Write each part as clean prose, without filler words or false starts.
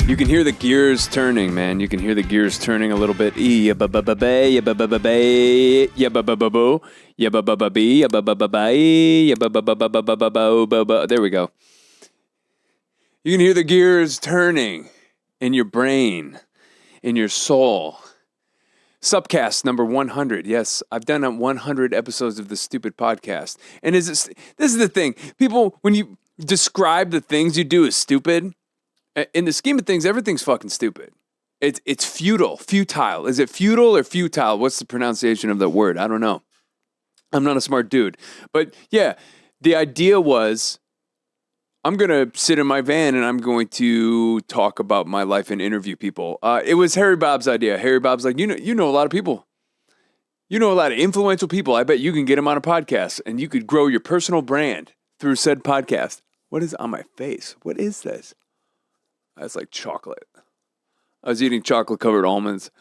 You can hear the gears turning, man. You can hear the gears turning a little bit. There we go. You can hear the gears turning in your brain, in your soul. SUPcast number 100. Yes, I've done 100 episodes of this stupid podcast. And this is the thing. People, when you describe the things you do as stupid, in the scheme of things, everything's fucking stupid. It's futile. Is it futile or futile? What's the pronunciation of that word? I don't know. I'm not a smart dude. But yeah, the idea was I'm going to sit in my van and I'm going to talk about my life and interview people. It was Harry Bob's idea. Harry Bob's like, you know a lot of people. You know a lot of influential people. I bet you can get them on a podcast and you could grow your personal brand through said podcast. What is on my face? What is this? That's like chocolate. I was eating chocolate-covered almonds.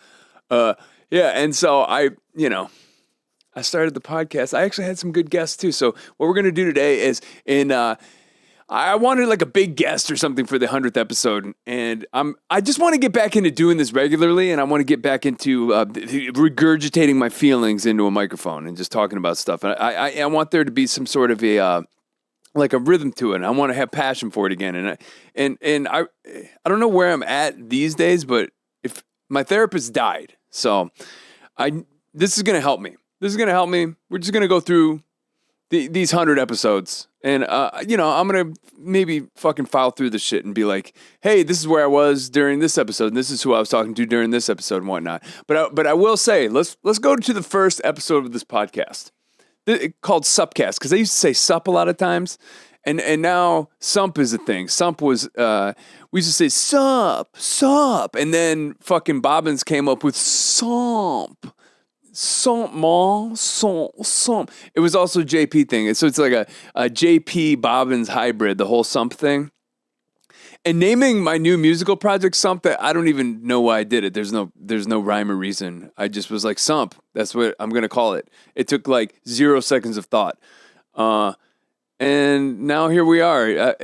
Yeah, and so I started the podcast. I actually had some good guests, too. So what we're going to do today is I wanted like a big guest or something for the 100th episode. And I just want to get back into doing this regularly, and I want to get back into regurgitating my feelings into a microphone and just talking about stuff. And I want there to be some sort of a rhythm to it. I want to have passion for it again. And I don't know where I'm at these days, but if my therapist died, so this is going to help me. This is going to help me. We're just going to go through these 100 episodes. And, I'm going to maybe fucking file through the shit and be like, hey, this is where I was during this episode. And this is who I was talking to during this episode and whatnot. But I will say, let's go to the first episode of this podcast. Called SUPcast, because I used to say sup a lot of times, and now SUMPP is a thing. SUMPP was, we used to say sup, and then fucking Bobbins came up with SUMPP. SUMP. It was also a JP thing, so it's like a JP Bobbins hybrid, the whole SUMPP thing. And naming my new musical project SUMPP, I don't even know why I did it. There's no rhyme or reason. I just was like, SUMPP. That's what I'm going to call it. It took like 0 seconds of thought. And now here we are,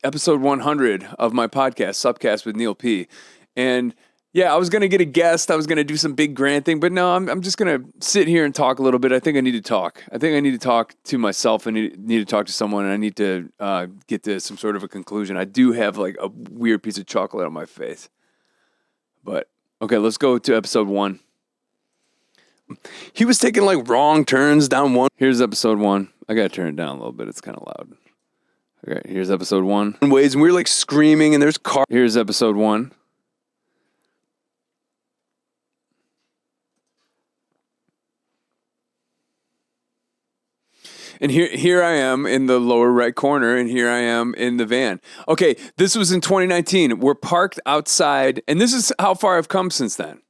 episode 100 of my podcast, SUPcast with Neil P. And yeah, I was going to get a guest. I was going to do some big grand thing, but no, I'm just going to sit here and talk a little bit. I think I need to talk. I think I need to talk to myself. I need to talk to someone, and I need to get to some sort of a conclusion. I do have like a weird piece of chocolate on my face. But, okay, let's go to episode 1. He was taking like wrong turns down one. Here's episode 1. I got to turn it down a little bit. It's kind of loud. Okay, here's episode 1. Ways, and we were like screaming, and there's cars. Here's episode 1. And here I am in the lower right corner, and here I am in the van. Okay, this was in 2019. We're parked outside, and this is how far I've come since then.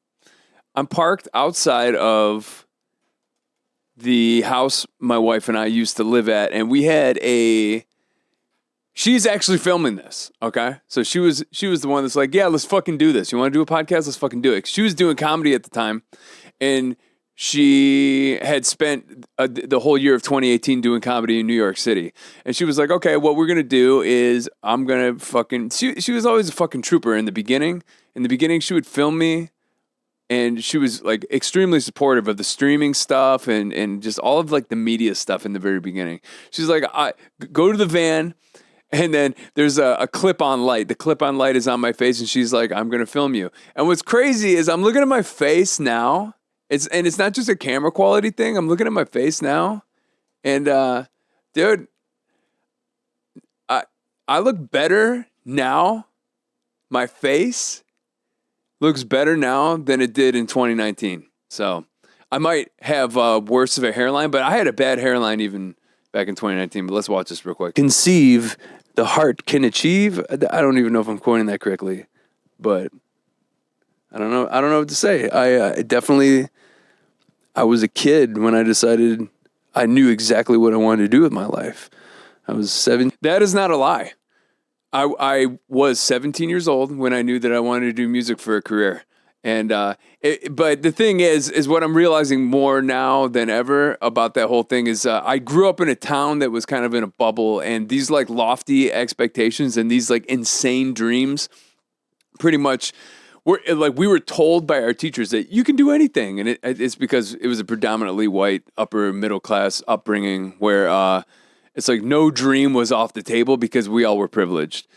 I'm parked outside of the house my wife and I used to live at, and we had she's actually filming this, okay? So she was the one that's like, yeah, let's fucking do this. You want to do a podcast? Let's fucking do it. She was doing comedy at the time, and she had spent the whole year of 2018 doing comedy in New York City. And she was like, okay, what we're going to do is I'm going to fucking... She was always a fucking trooper in the beginning. In the beginning, she would film me, and she was like extremely supportive of the streaming stuff and just all of like the media stuff in the very beginning. She's like, go to the van, and then there's a clip-on light. The clip-on light is on my face, and she's like, I'm going to film you. And what's crazy is I'm looking at my face now. It's not just a camera quality thing. I'm looking at my face now, and dude, I look better now. My face looks better now than it did in 2019. So I might have worse of a hairline, but I had a bad hairline even back in 2019. But let's watch this real quick. Conceive, the heart can achieve. I don't even know if I'm quoting that correctly, but I don't know what to say. I was a kid when I decided I knew exactly what I wanted to do with my life. I was 7. That is not a lie. I was 17 years old when I knew that I wanted to do music for a career. And but the thing is what I'm realizing more now than ever about that whole thing is I grew up in a town that was kind of in a bubble, and these like lofty expectations and these like insane dreams pretty much we were told by our teachers that you can do anything. And it's because it was a predominantly white upper middle class upbringing where it's like no dream was off the table because we all were privileged.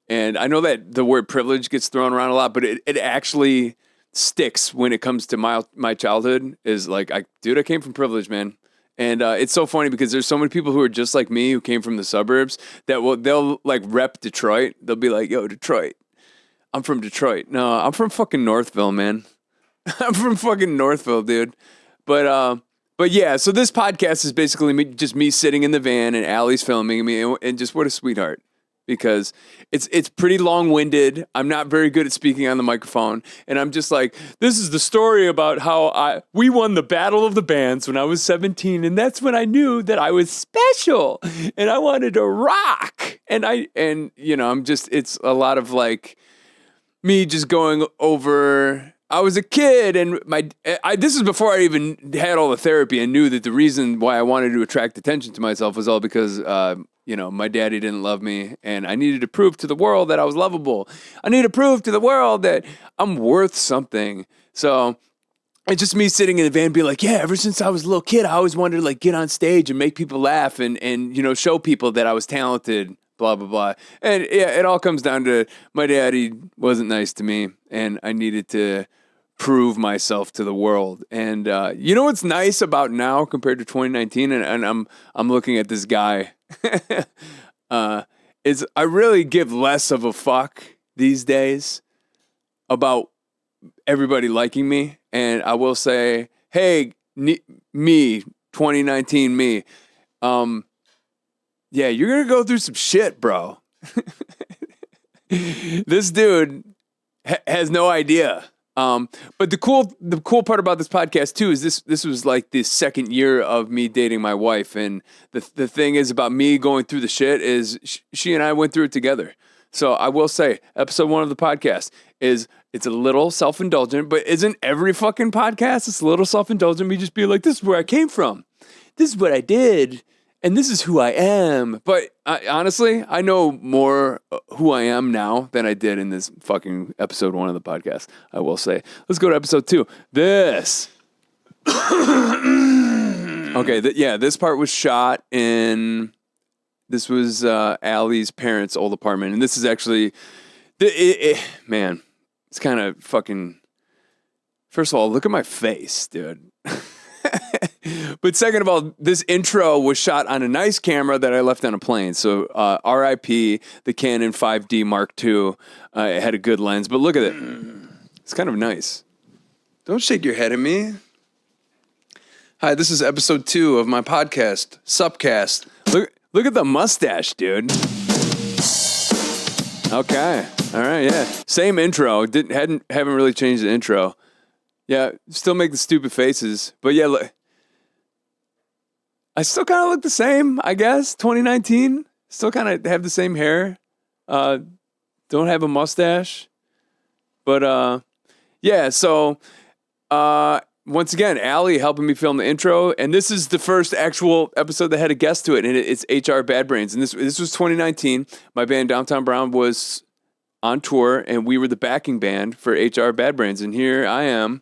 And I know that the word privilege gets thrown around a lot, but it actually sticks when it comes to my childhood. Is like, I came from privilege, man. And it's so funny because there's so many people who are just like me who came from the suburbs that they'll like rep Detroit. They'll be like, yo, Detroit. I'm from Detroit. No, I'm from fucking Northville, man. I'm from fucking Northville, dude. But yeah, so this podcast is basically me sitting in the van and Allie's filming me, and just what a sweetheart. Because it's pretty long-winded. I'm not very good at speaking on the microphone. And I'm just like, this is the story about how we won the Battle of the Bands when I was 17. And that's when I knew that I was special and I wanted to rock. And it's a lot of like me just going over, I was a kid and this is before I even had all the therapy and knew that the reason why I wanted to attract attention to myself was all because, my daddy didn't love me and I needed to prove to the world that I was lovable. I need to prove to the world that I'm worth something. So it's just me sitting in the van being like, yeah, ever since I was a little kid, I always wanted to like get on stage and make people laugh and show people that I was talented, blah, blah, blah. And yeah, it all comes down to my daddy wasn't nice to me and I needed to prove myself to the world. And you know what's nice about now compared to 2019? And I'm looking at this guy. Is I really give less of a fuck these days about everybody liking me. And I will say, hey, me, 2019 me, yeah, you're going to go through some shit, bro. This dude has no idea. But the cool part about this podcast too is this was like the second year of me dating my wife, and the thing is about me going through the shit is she and I went through it together. So I will say, episode 1 of the podcast it's a little self-indulgent, but isn't every fucking podcast? It's a little self-indulgent. Me just be like, this is where I came from, this is what I did, and this is who I am. But honestly, I know more who I am now than I did in this fucking episode 1 of the podcast, I will say. Let's go to episode 2. This. Okay, this part was shot in... This was Allie's parents' old apartment. And this is actually... man, it's kind of fucking... First of all, look at my face, dude. But second of all, this intro was shot on a nice camera that I left on a plane. So RIP, the Canon 5D Mark II. It had a good lens, but look at it. It's kind of nice. Don't shake your head at me. Hi, this is episode 2 of my podcast, SUPcast. Look at the mustache, dude. Okay. All right, yeah. Same intro. Haven't really changed the intro. Yeah, still make the stupid faces. But yeah, look. I still kind of look the same, I guess. 2019. Still kind of have the same hair. Don't have a mustache. But yeah, so once again, Allie helping me film the intro. And this is the first actual episode that had a guest to it. And it's HR Bad Brains. And this was 2019. My band Downtown Brown was on tour. And we were the backing band for HR Bad Brains. And here I am.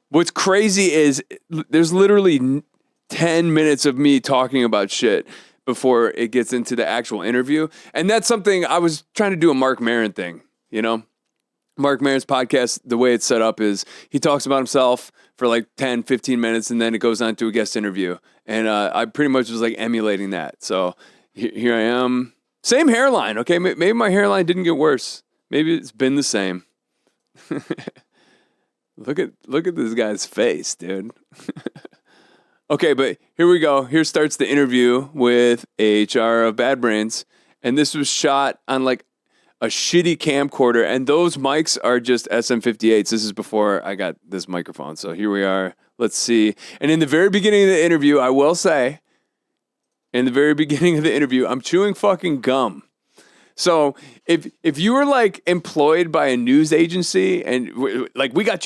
What's crazy is there's literally 10 minutes of me talking about shit before it gets into the actual interview. And that's something I was trying to do a Mark Murrin thing, you know? Mark Maron's podcast, the way it's set up is he talks about himself for like 10, 15 minutes, and then it goes on to a guest interview. And I pretty much was like emulating that. So here I am. Same hairline, okay? Maybe my hairline didn't get worse. Maybe it's been the same. Look at this guy's face, dude. Okay, but here we go. Here starts the interview with HR of Bad Brains. And this was shot on like a shitty camcorder, and those mics are just SM58s. This is before I got this microphone. So here we are. Let's see. And in the very beginning of the interview, I will say, I'm chewing fucking gum. So if you were like employed by a news agency and like we got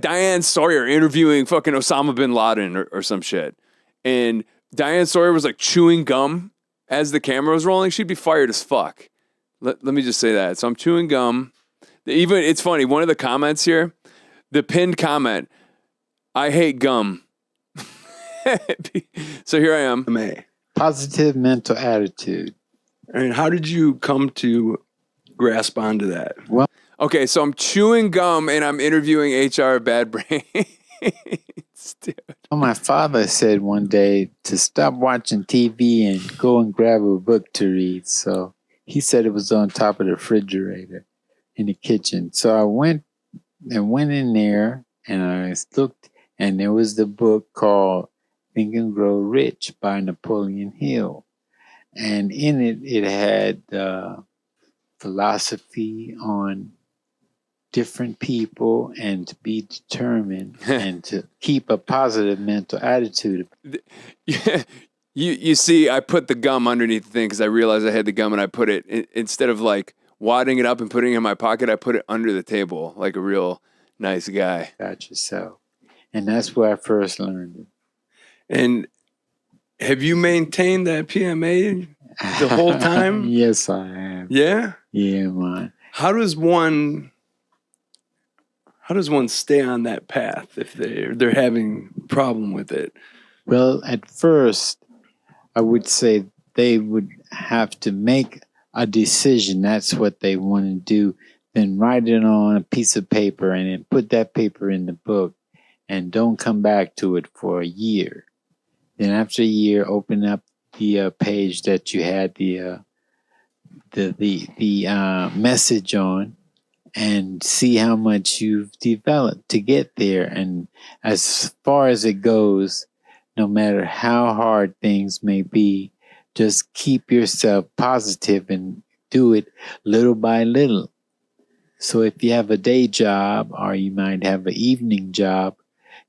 Diane Sawyer interviewing fucking Osama bin Laden or some shit, and Diane Sawyer was like chewing gum as the camera was rolling, she'd be fired as fuck. Let me just say that. So I'm chewing gum. Even it's funny. One of the comments here, the pinned comment, I hate gum. So here I am. Positive mental attitude. And how did you come to grasp onto that? Well, okay, so I'm chewing gum and I'm interviewing HR Bad Brains. Dude. My father said one day to stop watching TV and go and grab a book to read. So he said it was on top of the refrigerator in the kitchen. So I went in there and I looked, and there was the book called Think and Grow Rich by Napoleon Hill. And in it, it had philosophy on different people and to be determined and to keep a positive mental attitude. Yeah. You see, I put the gum underneath the thing because I realized I had the gum, and I put it, instead of like wadding it up and putting it in my pocket, I put it under the table like a real nice guy. Got yourself. And that's where I first learned it. And have you maintained that PMA the whole time? Yes, I have. Yeah? Yeah, man. How does one stay on that path if they're having a problem with it? Well, at first, I would say they would have to make a decision. That's what they want to do. Then write it on a piece of paper and then put that paper in the book and don't come back to it for a year. Then after a year, open up the page that you had the message on and see how much you've developed to get there. And as far as it goes, no matter how hard things may be, just keep yourself positive and do it little by little. So if you have a day job or you might have an evening job,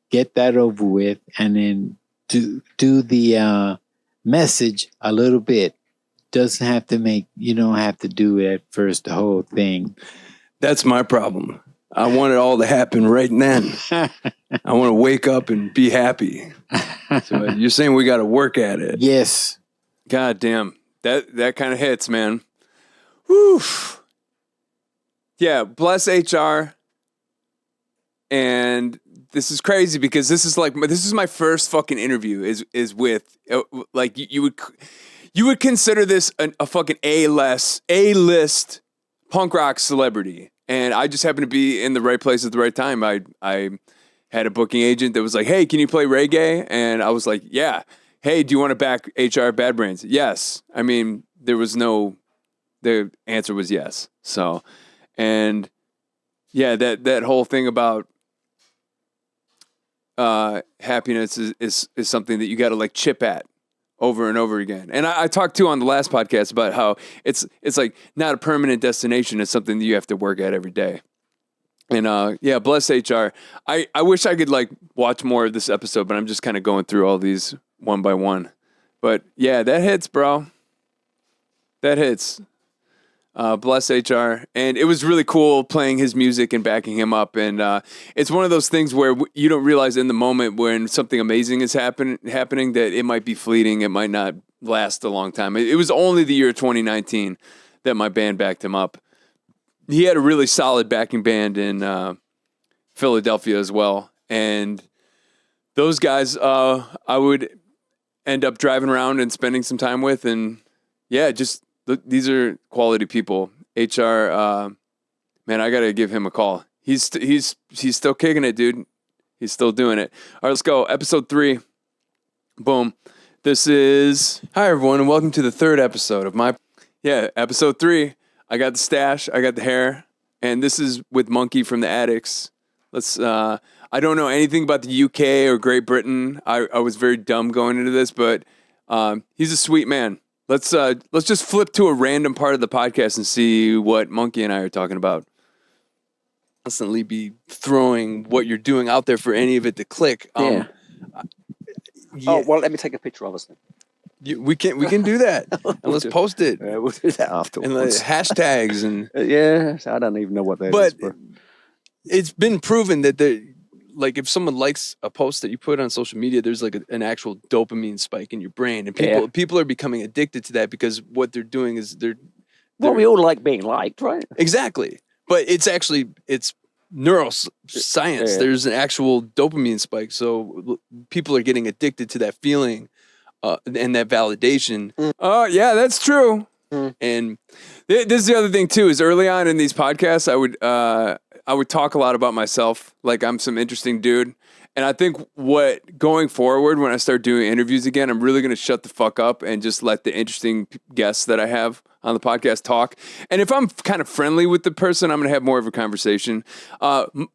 get that over with and then do the message a little bit. You don't have to do it at first, the whole thing. That's my problem. I want it all to happen right then. I want to wake up and be happy. So you're saying we got to work at it. Yes. God damn. That kind of hits, man. Whew. Yeah, bless HR. And this is crazy because this is my first fucking interview is with like you would consider this a fucking A-list punk rock celebrity, and I just happened to be in the right place at the right time. I had a booking agent that was like, "Hey, can you play reggae?" And I was like, "Yeah." "Hey, do you want to back HR Bad Brains?" Yes. I mean, the answer was yes. So, and yeah, that whole thing about happiness is something that you got to like chip at over and over again. And I talked too on the last podcast about how it's like not a permanent destination. It's something that you have to work at every day. And yeah, bless HR. I wish I could like watch more of this episode, but I'm just kind of going through all these one by one. But yeah, that hits, bro. That hits. Bless HR. And it was really cool playing his music and backing him up. And it's one of those things where you don't realize in the moment when something amazing is happening that it might be fleeting. It might not last a long time. It was only the year 2019 that my band backed him up. He had a really solid backing band in Philadelphia as well. And those guys I would end up driving around and spending some time with. And yeah, just these are quality people. HR, man, I got to give him a call. He's still kicking it, dude. He's still doing it. All right, let's go. Episode 3. Boom. This is... Hi, everyone, and welcome to the 3rd episode of my... Yeah, episode 3. I got the stash. I got the hair. And this is with Monkey from the Addicts. Let's... I don't know anything about the UK or Great Britain. I was very dumb going into this, but he's a sweet man. Let's just flip to a random part of the podcast and see what Monkey and I are talking about. Constantly be throwing what you're doing out there for any of it to click. Yeah. Yeah. Oh, well, let me take a picture of us then. We can do that. And let's post it. We'll do that afterwards. And like hashtags and yeah, I don't even know what that is. But it's been proven that like if someone likes a post that you put on social media, there's like an actual dopamine spike in your brain, and people are becoming addicted to that because what they're doing is they're well, we all like being liked, right? Exactly. But it's neuroscience. Yeah. There's an actual dopamine spike. So people are getting addicted to that feeling and that validation. Oh, yeah, that's true. And This is the other thing too. Is early on in these podcasts, I would talk a lot about myself, like I'm some interesting dude. And I think going forward, when I start doing interviews again, I'm really going to shut the fuck up and just let the interesting guests that I have on the podcast talk. And if I'm kind of friendly with the person, I'm going to have more of a conversation.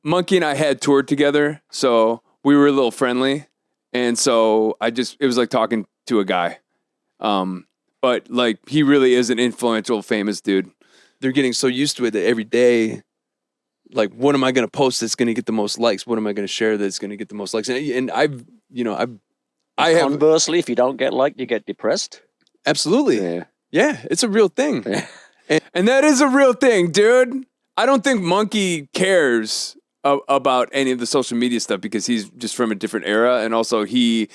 Monkey and I had toured together, so we were a little friendly. And so it was like talking to a guy. But like, he really is an influential, famous dude. they're getting so used to it that every day, like, what am I going to post that's going to get the most likes? What am I going to share that's going to get the most likes? And I have, Conversely, if you don't get liked, you get depressed. absolutely. Yeah, it's a real thing. Yeah. And that is a real thing, dude. I don't think Monkey cares about any of the social media stuff because he's just from a different era. And also he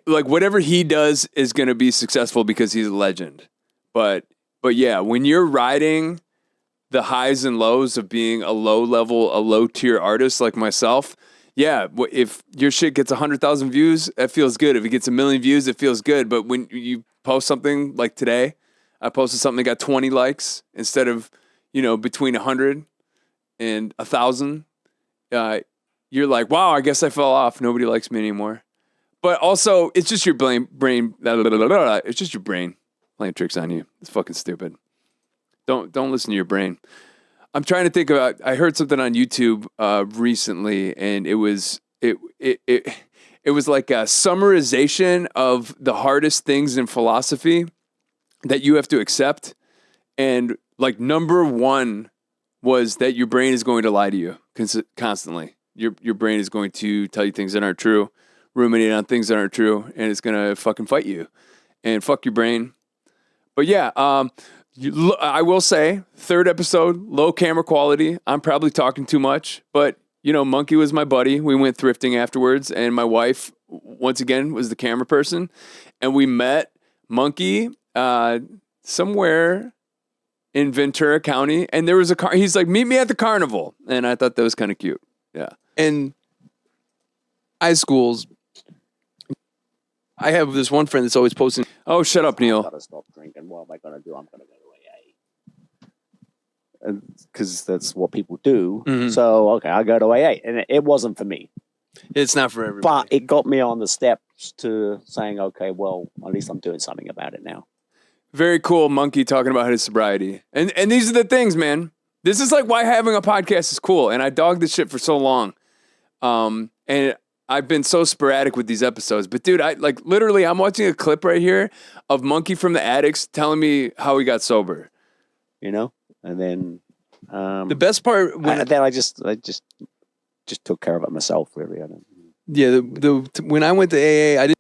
like whatever he does is going to be successful because he's a legend. But yeah, when you're riding the highs and lows of being a low tier artist like myself, yeah, if your shit gets 100,000 views, that feels good. If it gets 1 million views, it feels good. But when you post something like today, I posted something that got 20 likes instead of, between 100 and 1,000. You're like, wow, I guess I fell off. Nobody likes me anymore. But also, it's just your brain. It's just your brain playing tricks on you. It's fucking stupid. Don't listen to your brain. I'm trying to think about. I heard something on YouTube recently, and it was like a summarization of the hardest things in philosophy that you have to accept. And like number one was that your brain is going to lie to you constantly. Your brain is going to tell you things that aren't true, ruminate on things that aren't true, and it's going to fucking fight you. And fuck your brain. But yeah, I will say, third episode, low camera quality. I'm probably talking too much, but Monkey was my buddy. We went thrifting afterwards, and my wife, once again, was the camera person. And we met Monkey somewhere in Ventura County, and there was a car. He's like, meet me at the carnival. And I thought that was kind of cute. Yeah. And high schools, I have this one friend that's always posting. Oh, shut up, I Neil. gotta stop drinking. What am I gonna do? I'm gonna go to AA. Because that's what people do. Mhm. So, okay, I go to AA. And it wasn't for me. It's not for everybody. But it got me on the steps to saying, okay, well, at least I'm doing something about it now. Very cool, Monkey talking about his sobriety. And these are the things, man. This is like why having a podcast is cool. And I dogged this shit for so long. And I've been so sporadic with these episodes. But dude, I'm watching a clip right here of Monkey from the Addicts telling me how he got sober. And then The best part, then I just took care of it myself, really. I don't. yeah, when I went to AA, I didn't.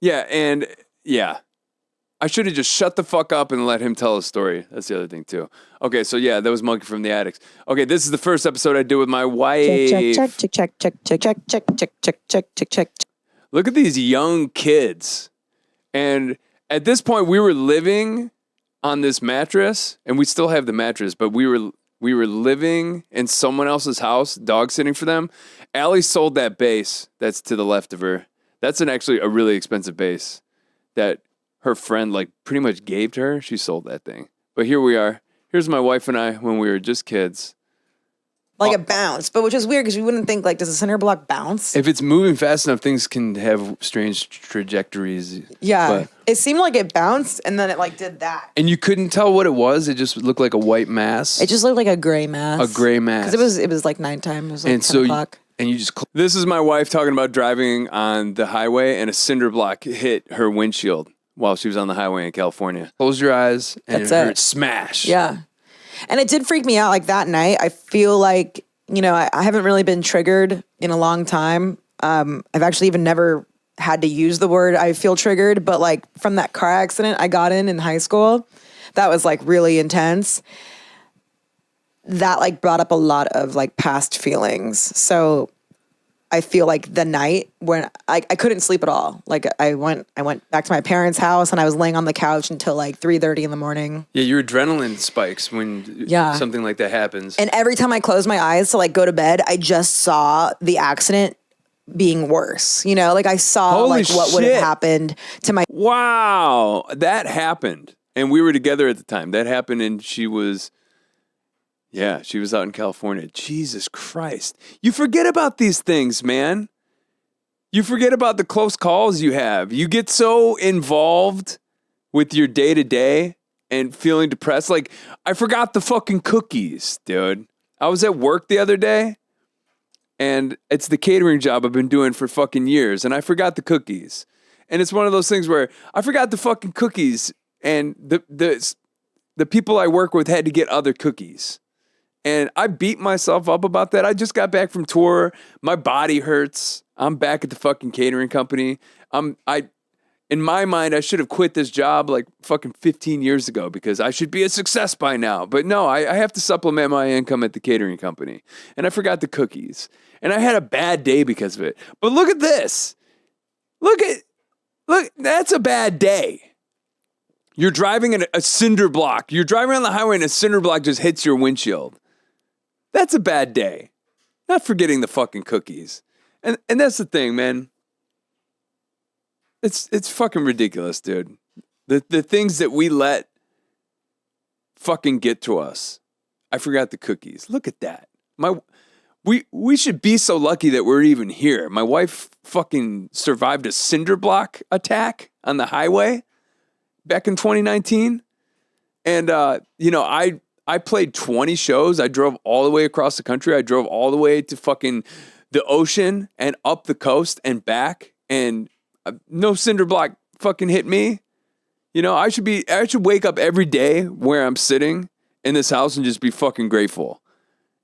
Yeah, and yeah. I should have just shut the fuck up and let him tell his story. That's the other thing, too. Okay, so yeah, that was Monkey from the Addicts. Okay, this is the first episode I did with my wife. Check. Look at these young kids. And at this point, we were living on this mattress, and we still have the mattress, but we were living in someone else's house, dog sitting for them. Allie sold that bass that's to the left of her. That's actually a really expensive bass that her friend pretty much gave to her. She sold that thing. But here we are. Here's my wife and I when we were just kids. Like a bounce, but which is weird because we wouldn't think does a cinder block bounce? If it's moving fast enough, things can have strange trajectories. Yeah, But, it seemed like it bounced and then it did that. and you couldn't tell what it was. It just looked like a white mass. It just looked like a gray mass. A gray mass. Because it was nighttime. It was like and 10 so o'clock. you just This is my wife talking about driving on the highway, and a cinder block hit her windshield while she was on the highway in California. close your eyes and That's it hurt. it. Smash. Yeah. And it did freak me out that night. I feel like, I haven't really been triggered in a long time. I've actually even never had to use the word I feel triggered, but from that car accident I got in high school, that was really intense. That brought up a lot of past feelings. So I feel like the night when I couldn't sleep at all. Like I went back to my parents' house and I was laying on the couch until like 3:30 in the morning. Yeah, your adrenaline spikes when something like that happens. And every time I closed my eyes to like go to bed, I just saw the accident being worse. You know, like I saw Holy like what would shit. have happened to my. Wow, that happened. And we were together at the time. That happened and she was out in California. Jesus Christ. You forget about these things, man. You forget about the close calls you have. You get so involved with your day-to-day and feeling depressed. Like, I forgot the fucking cookies, dude. I was at work the other day, and it's the catering job I've been doing for fucking years, and I forgot the cookies. And it's one of those things where I forgot the fucking cookies, and the people I work with had to get other cookies. And I beat myself up about that. I just got back from tour. My body hurts. I'm back at the fucking catering company. In my mind, I should have quit this job like fucking 15 years ago because I should be a success by now. But no, I have to supplement my income at the catering company. And I forgot the cookies. And I had a bad day because of it. But look at this. Look, that's a bad day. You're driving in a cinder block. You're driving on the highway and a cinder block just hits your windshield. That's a bad day. Not forgetting the fucking cookies. And that's the thing, man. It's fucking ridiculous, dude. The things that we let fucking get to us. I forgot the cookies. Look at that. We should be so lucky that we're even here. My wife fucking survived a cinder block attack on the highway back in 2019. And I played 20 shows. I drove all the way across the country. I drove all the way to fucking the ocean and up the coast and back. And no cinder block fucking hit me. You know, I should wake up every day where I'm sitting in this house and just be fucking grateful.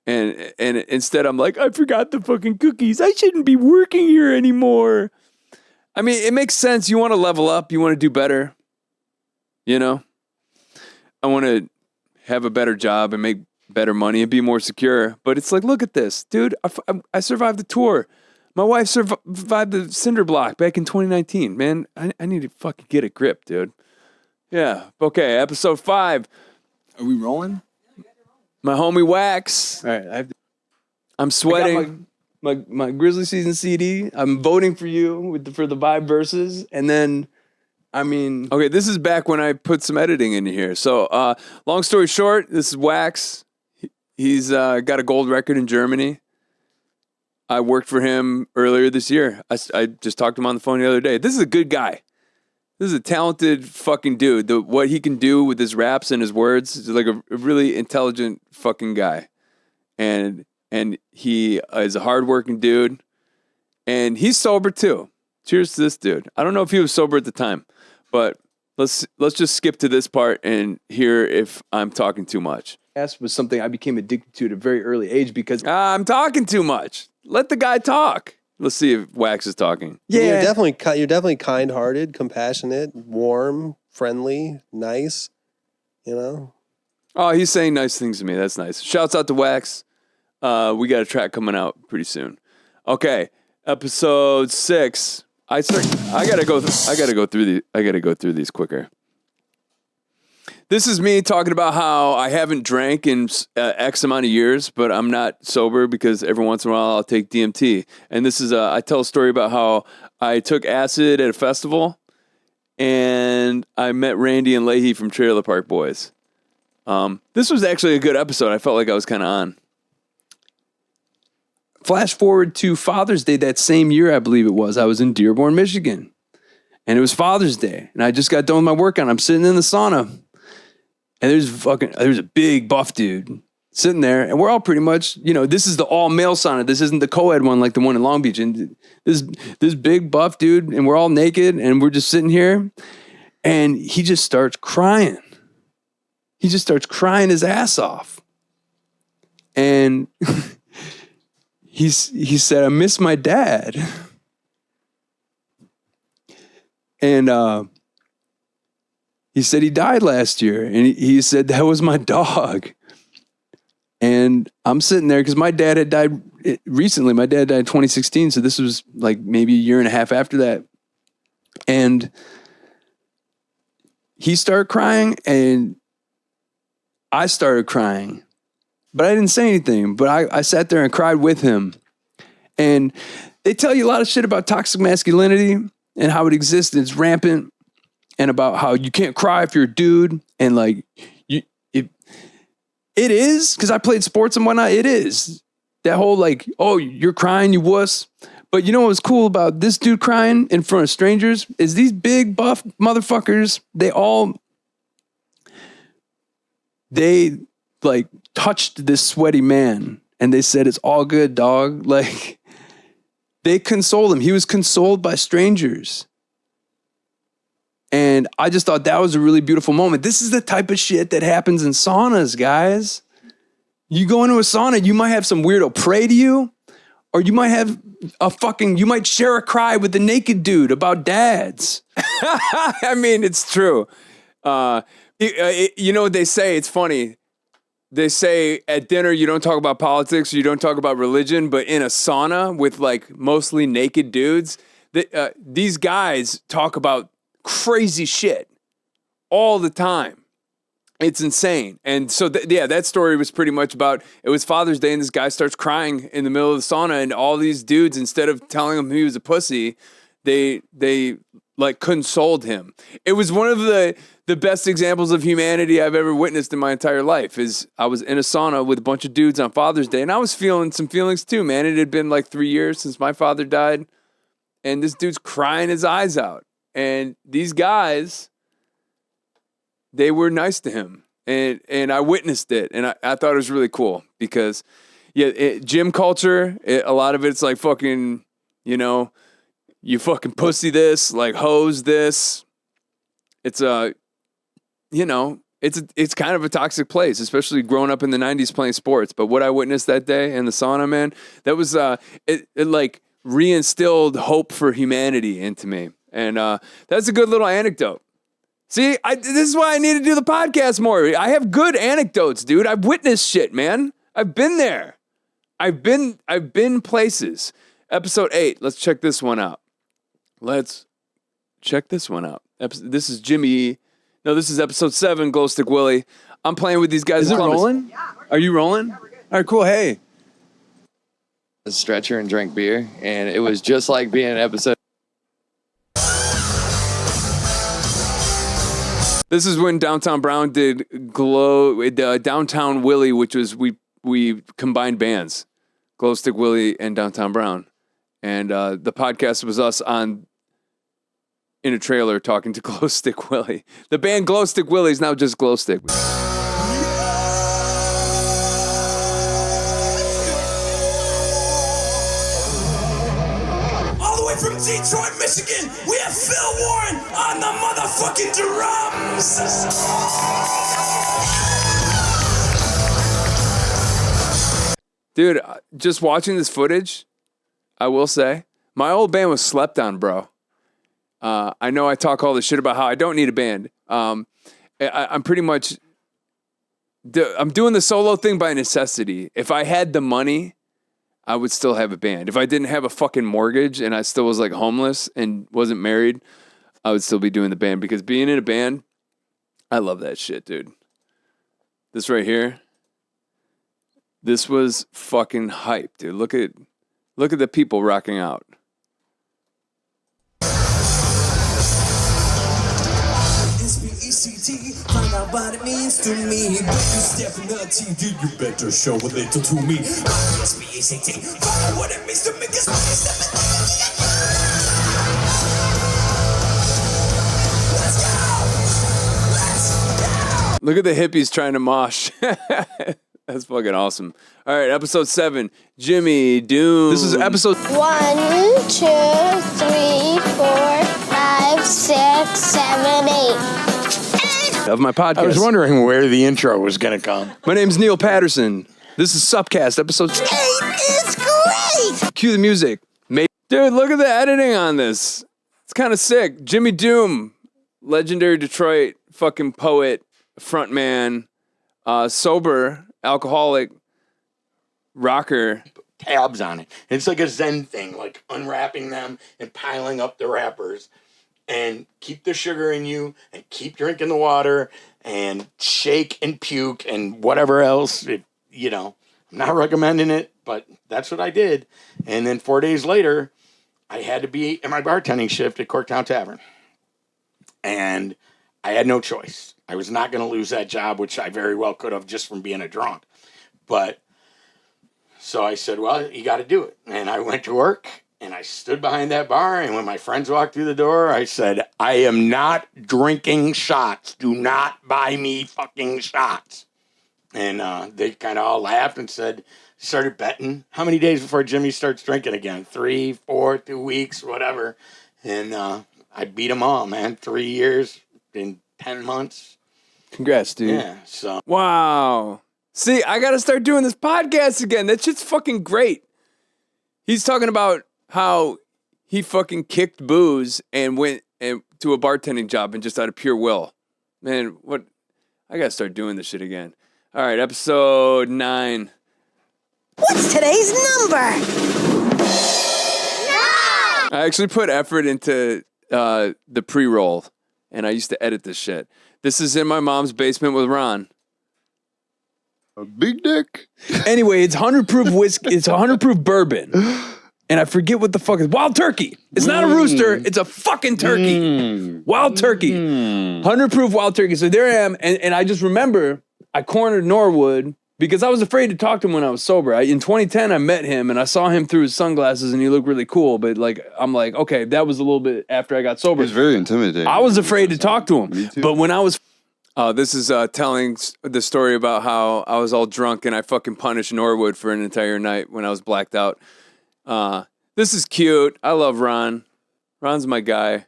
And instead I'm like, I forgot the fucking cookies. I shouldn't be working here anymore. I mean, it makes sense. You want to level up. You want to do better. You know, I want to have a better job and make better money and be more secure. But it's like, look at this, dude. I survived the tour. My wife survived the cinder block back in 2019. Man, I need to fucking get a grip, dude. Yeah. Okay. Episode 5. Are we rolling? My homie Wax. All right. I'm sweating. My Grizzly season CD. I'm voting for you for the vibe verses. And then, I mean, okay, this is back when I put some editing into here. So, long story short, this is Wax. He's got a gold record in Germany. I worked for him earlier this year. I just talked to him on the phone the other day. This is a good guy. This is a talented fucking dude. What he can do with his raps and his words is like a really intelligent fucking guy. And he is a hardworking dude. And he's sober too. Cheers to this dude. I don't know if he was sober at the time, but let's just skip to this part and hear if I'm talking too much. Was something I became addicted to at a very early age because I'm talking too much. Let the guy talk. Let's see if Wax is talking. Yeah, you're definitely kind-hearted, compassionate, warm, friendly, nice. You know. Oh, he's saying nice things to me. That's nice. Shouts out to Wax. We got a track coming out pretty soon. Okay, episode 6. I gotta go through these quicker. This is me talking about how I haven't drank in X amount of years, but I'm not sober because every once in a while I'll take DMT. And this is I tell a story about how I took acid at a festival and I met Randy and Leahy from Trailer Park Boys. This was actually a good episode. I felt like I was kind of on. Flash forward to Father's Day that same year, I believe it was. I was in Dearborn, Michigan. And it was Father's Day. And I just got done with my workout. I'm sitting in the sauna. And there's a big buff dude sitting there. And we're all pretty much, this is the all-male sauna. This isn't the co-ed one like the one in Long Beach. And this big buff dude, and we're all naked, and we're just sitting here. And he just starts crying. He just starts crying his ass off. And he said, I miss my dad. And he said he died last year. And he said, that was my dog. And I'm sitting there because my dad had died recently. My dad died in 2016. So this was like maybe a year and a half after that. And he started crying and I started crying. But I didn't say anything. But I sat there and cried with him. And they tell you a lot of shit about toxic masculinity and how it exists and it's rampant. And about how you can't cry if you're a dude. And like, it is, because I played sports and whatnot, it is. That whole like, oh, you're crying, you wuss. But you know what was cool about this dude crying in front of strangers is these big buff motherfuckers, they like touched this sweaty man and they said, it's all good, dog. Like, they consoled him. He was consoled by strangers. And I just thought that was a really beautiful moment. This is the type of shit that happens in saunas, guys. You go into a sauna, you might have some weirdo pray to you, or you might have you might share a cry with the naked dude about dads. I mean, it's true. You know what they say? It's funny. They say at dinner, you don't talk about politics, you don't talk about religion, but in a sauna with like mostly naked dudes, these guys talk about crazy shit all the time. It's insane. And so, that story was pretty much about, it was Father's Day and this guy starts crying in the middle of the sauna and all these dudes, instead of telling him he was a pussy, they like consoled him. It was one of the best examples of humanity I've ever witnessed in my entire life. Is I was in a sauna with a bunch of dudes on Father's Day and I was feeling some feelings too, man. It had been like 3 years since my father died and this dude's crying his eyes out. And these guys, they were nice to him. And I witnessed it. And I thought it was really cool because, gym culture, a lot of it's like fucking, you fucking pussy this, like hose this. It's it's kind of a toxic place, especially growing up in the 90s playing sports. But what I witnessed that day in the sauna, man, that was, it like reinstilled hope for humanity into me. And that's a good little anecdote. See, this is why I need to do the podcast more. I have good anecdotes, dude. I've witnessed shit, man. I've been there. I've been places. Episode 8. Let's check this one out. This is Jimmy. No, this is episode 7, Glow Stick Willie. I'm playing with these guys. Is it rolling? Are you rolling? All right, cool. Hey. A stretcher and drank beer, and it was just like being an episode. This is when Downtown Brown did Downtown Willie, which was we combined bands, Glow Stick Willie and Downtown Brown, and the podcast was us in a trailer talking to Glow Stick Willie. The band Glow Stick Willie is now just Glow Stick. From Detroit, Michigan, we have Phil Warren on the motherfucking drums. Dude, just watching this footage, I will say, my old band was slept on, bro. I know I talk all this shit about how I don't need a band. I'm pretty much, I'm doing the solo thing by necessity. If I had the money, I would still have a band. If I didn't have a fucking mortgage and I still was like homeless and wasn't married, I would still be doing the band because being in a band, I love that shit, dude. This right here, this was fucking hype, dude. Look at the people rocking out. Find out what it means to me. When you step in the TV, you better show a little to me. SBACT, find out what it means to me. Let's go! Look at the hippies trying to mosh. That's fucking awesome. All right, episode 7, Jimmy Doom. This is episode 1, 2, 3, 4, 5, 6, 7, 8. of my podcast. I was wondering where the intro was going to come. My name's Neil Patterson. This is SUPcast, episode 8 is great! Cue the music. Dude, look at the editing on this. It's kind of sick. Jimmy Doom, legendary Detroit fucking poet, frontman, sober, alcoholic, rocker. Tabs on it. It's like a Zen thing, like unwrapping them and piling up the wrappers. And keep the sugar in you and keep drinking the water and shake and puke and whatever else. I'm not recommending it, but that's what I did. And then 4 days later, I had to be in my bartending shift at Corktown Tavern. And I had no choice. I was not going to lose that job, which I very well could have just from being a drunk. But so I said, well, you got to do it. And I went to work. And I stood behind that bar, and when my friends walked through the door, I said, I am not drinking shots. Do not buy me fucking shots. And they kind of all laughed and started betting. How many days before Jimmy starts drinking again? 3, 4, 2 weeks, whatever. And I beat them all, man. 3 years in 10 months. Congrats, dude. Yeah, so. Wow. See, I got to start doing this podcast again. That shit's fucking great. He's talking about how he fucking kicked booze and went to a bartending job and just out of pure will. Man, what? I got to start doing this shit again. All right, episode 9. What's today's number? 9! I actually put effort into the pre-roll, and I used to edit this shit. This is in my mom's basement with Ron. A big dick. Anyway, it's 100 proof whiskey. It's 100 proof bourbon. And I forget what the fuck is wild turkey. It's not a rooster. It's a fucking turkey. Wild turkey. 100 proof wild turkey. So there I am. And I just remember I cornered Norwood because I was afraid to talk to him when I was sober. In 2010, I met him and I saw him through his sunglasses and he looked really cool. But I'm like, okay, that was a little bit after I got sober. He's very intimidating. I was afraid to talk to him. Me too. But when I was... This is telling the story about how I was all drunk and I fucking punished Norwood for an entire night when I was blacked out. This is cute. I love Ron. Ron's my guy.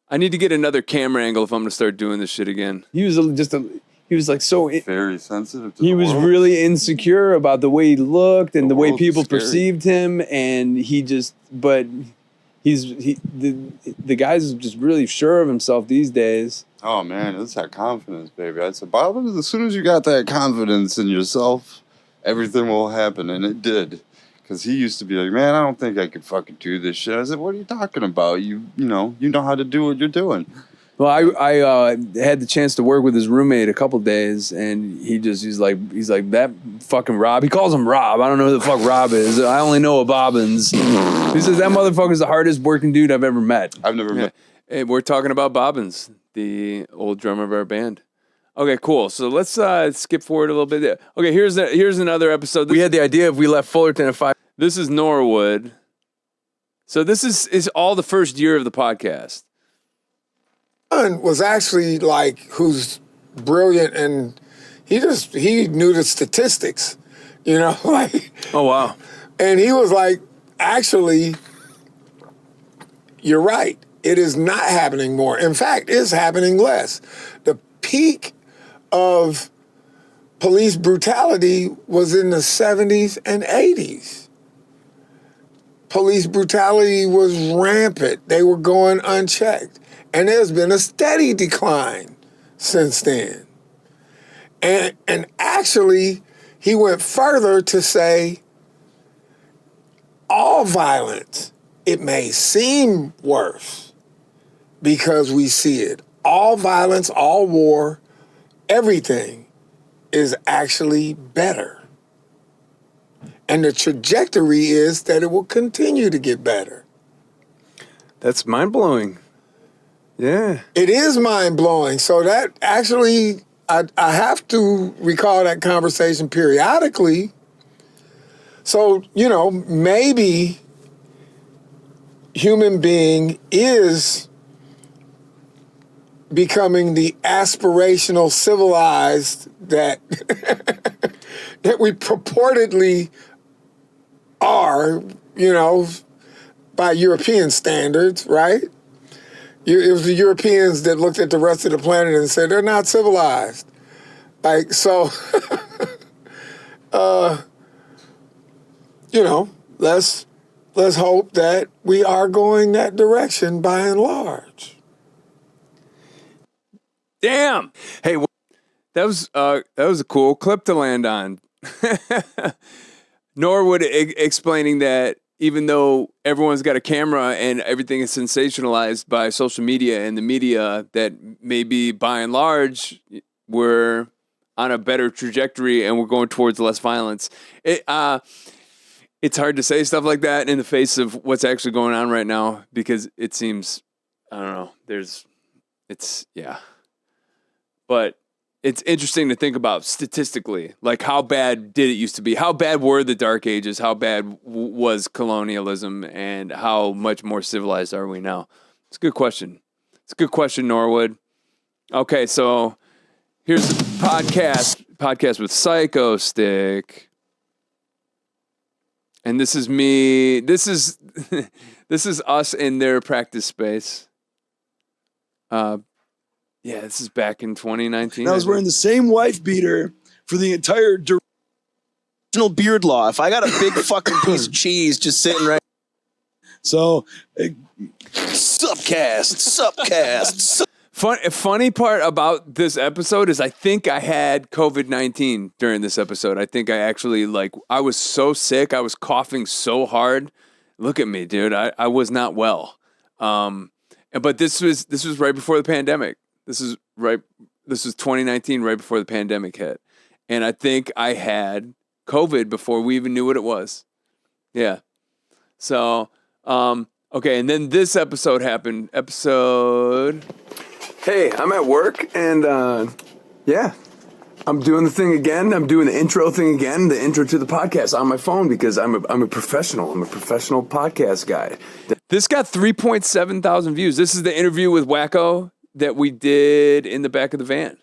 I need to get another camera angle if I'm gonna start doing this shit again. He was so very sensitive to he the was world. really insecure about the way he looked and the way world is people scary. perceived him, and the guy's just really sure of himself these days. Oh man, it's that confidence, baby. I said, Bob, as soon as you got that confidence in yourself, everything will happen, and it did. Because he used to be like, man, I don't think I could fucking do this shit. I said, what are you talking about? You know how to do what you're doing. Well, I had the chance to work with his roommate a couple days, and he's like that fucking Rob. He calls him Rob. I don't know who the fuck Rob is. I only know a Bobbins. He says that motherfucker's the hardest working dude I've ever met. I've never met. Hey, we're talking about Bobbins, the old drummer of our band. Okay, cool. So let's skip forward a little bit. Okay, here's another episode. We had the idea if we left Fullerton at 5. This is Norwood. So this is all the first year of the podcast. Was actually who's brilliant, and he knew the statistics, Oh wow. And he was like, actually, you're right. It is not happening more. In fact, it's happening less. The peak of police brutality was in the 70s and 80s. Police brutality was rampant. They were going unchecked. And there's been a steady decline since then. And actually, he went further to say, all violence, it may seem worse because we see it. All violence, all war, everything is actually better. And the trajectory is that it will continue to get better. That's mind-blowing. Yeah. It is mind-blowing. So that actually, I have to recall that conversation periodically. So, maybe human being is becoming the aspirational civilized that that we purportedly are, by European standards, right? It was the Europeans that looked at the rest of the planet and said, they're not civilized. So, let's hope that we are going that direction by and large. Damn. Hey, that was a cool clip to land on. Norwood explaining that even though everyone's got a camera and everything is sensationalized by social media and the media, that maybe by and large we're on a better trajectory and we're going towards less violence. It's hard to say stuff like that in the face of what's actually going on right now because it seems, I don't know, but it's interesting to think about statistically, like how bad did it used to be? How bad were the Dark Ages? How bad was colonialism? And how much more civilized are we now? It's a good question. It's a good question, Norwood. Okay, so here's the podcast with Psycho Stick. And this is me. This is us in their practice space. Yeah, this is back in 2019. And I was wearing the same wife beater for the entire original beard law. If I got a big fucking piece of cheese just sitting right. So, SUPcast. Funny part about this episode is I think I had COVID-19 during this episode. I think I actually, I was so sick. I was coughing so hard. Look at me, dude. I was not well. But this was right before the pandemic. This was 2019, right before the pandemic hit. And I think I had COVID before we even knew what it was. Yeah. So, okay. And then this episode happened. Hey, I'm at work and, yeah, I'm doing the thing again. I'm doing the intro thing again, the intro to the podcast on my phone because I'm a professional. I'm a professional podcast guy. This got 3.7 thousand views. This is the interview with Wacko that we did in the back of the van,